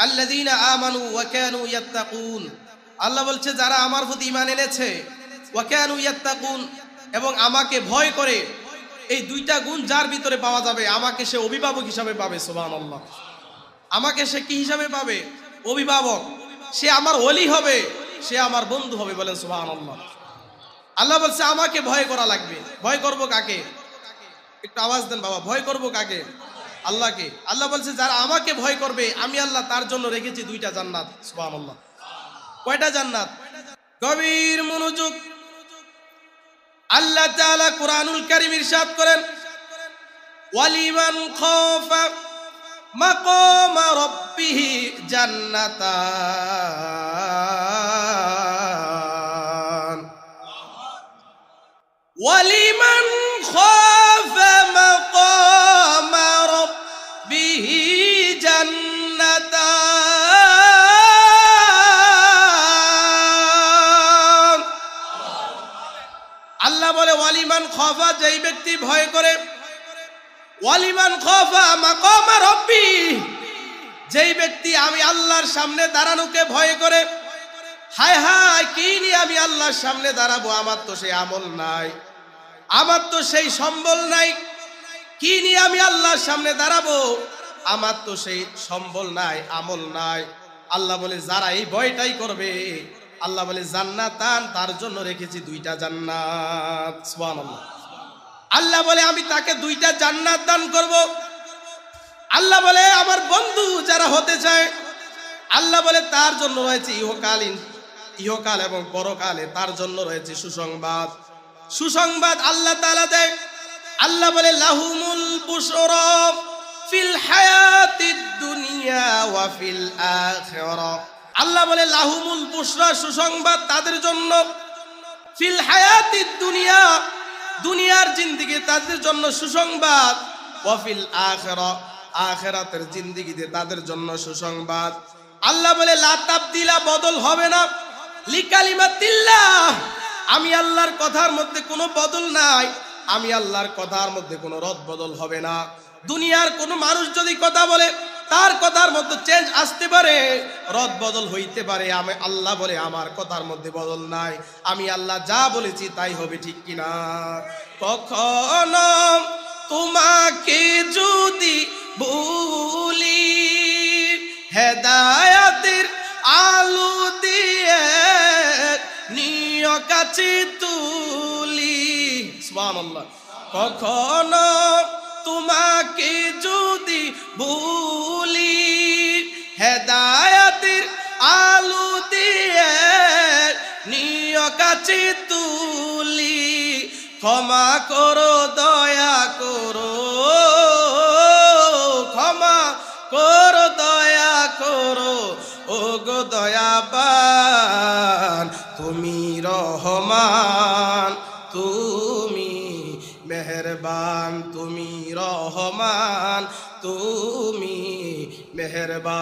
আল্লাযীনা আমানু ওয়া কানু ইয়াত্তাকুন, আল্লাহ বলছে যারা আমার প্রতি ঈমান এনেছে, ওয়া কানু ইয়াত্তাকুন, এবং আমাকে ভয় করে। এই দুইটা গুণ যার ভিতরে পাওয়া যাবে, আমাকে সে অভিভাবক হিসাবে পাবে। সুবহানাল্লাহ। আমাকে সে কি হিসাবে পাবে? অভিভাবক। সে আমার ওলি হবে, সে আমার বন্ধু হবে। বলেন সুবহানাল্লাহ। আল্লাহ বলছে আমাকে ভয় করা লাগবে। ভয় করব কাকে? একটু আওয়াজ দেন বাবা। ভয় করব কাকে? আল্লাহকে। আল্লাহ বলছে যারা আমাকে ভয় করবে, আমি আল্লাহ তার জন্য রেখেছি দুইটা জান্নাত। সুবহানাল্লাহ। কয়টা জান্নাত? গভীর মনোযোগ। আল্লাহ তাআলা কুরআনুল কারীম ইরশাদ করেন, ওয়ালিমান খাফা মাকামা রাব্বিহি জান্নাতান, ওয়ালিমান খাফা মাকামা রাব্বিহি জান্নাতান। আল্লাহ বলে ওয়ালিমান খাফা, যেই ব্যক্তি ভয় করে, ওয়ালিমান খাফা মাকামা রাব্বি, যেই ব্যক্তি আমি আল্লাহর সামনে দাঁড়ানোকে ভয় করে। হায় হায়, কি নিয়ে আমি আল্লাহর সামনে দাঁড়াবো? আমার তো সেই আমল নাই, আমার তো সেই সম্বল নাই। কি নিয়ে আমি আল্লাহর সামনে দাঁড়াবো? আমার তো সেই সম্বল নাই, আমল নাই। আল্লাহ বলে যারা এই ভয়টাই করবে, আল্লাহ বলে জান্নাতান, তার জন্য রেখেছি দুইটা জান্নাত। সুবহানাল্লাহ। আল্লাহ বলে আমি তাকে দুইটা জান্নাত দান করব। আল্লাহ বলে আমার বন্ধু যারা হতে চায়, আল্লাহ বলে তার জন্য রয়েছে ইহকাল এবং পরকালে তার জন্য রয়েছে সুসংবাদ। সুসংবাদ আল্লাহ তাআলা দেয়। আল্লাহ বলে লাহুমুল বুশরা ফিল হায়াতিদ দুনিয়া ওয়া ফিল আখিরাহ। আল্লাহ বলে লাহুমুল বুশরা, সুসংবাদ তাদের জন্য। ফিল হায়াতিদ দুনিয়া, দুনিয়ার জিন্দেগি তাদের জন্য সুসংবাদ। ওয়া ফিল আখিরাহ, আখিরাতের জিন্দেগিতে তাদের জন্য সুসংবাদ। আল্লাহ বলে লা তাবদিলা, বদল হবে না, লিকালিমাতিল্লাহ, আমি আল্লাহর কথার মধ্যে কোনো বদল নাই। আমি আল্লাহর কথার মধ্যে কোনো রদ বদল হবে না। দুনিয়ার কোনো মানুষ যদি কথা বলে, তার কথার মধ্যে চেঞ্জ আসতে পারে, রদ বদল হইতে পারে। আমি আল্লাহ বলে আমার কথার মধ্যে বদল নাই। আমি আল্লাহ যা বলেছি তাই হবে, ঠিক কিনা? কখনো তোমাকে যদি ভুলি, হেদায়াতের আলো দিয়ে নিয় কাছে তুলি। সুবহানাল্লাহ। কখনো তোমাকে যদি ভুলি, হেদায়াতের আলো দিয়ে নিয় কাছে তুলি, ক্ষমা করো, দয়া করো, ক্ষমা করো, দয়া করো, ও গো দয়াবান, তুমি রহমান, তুমি মেহেরবান, তুমি রহমান, তুমি মেহেরবান।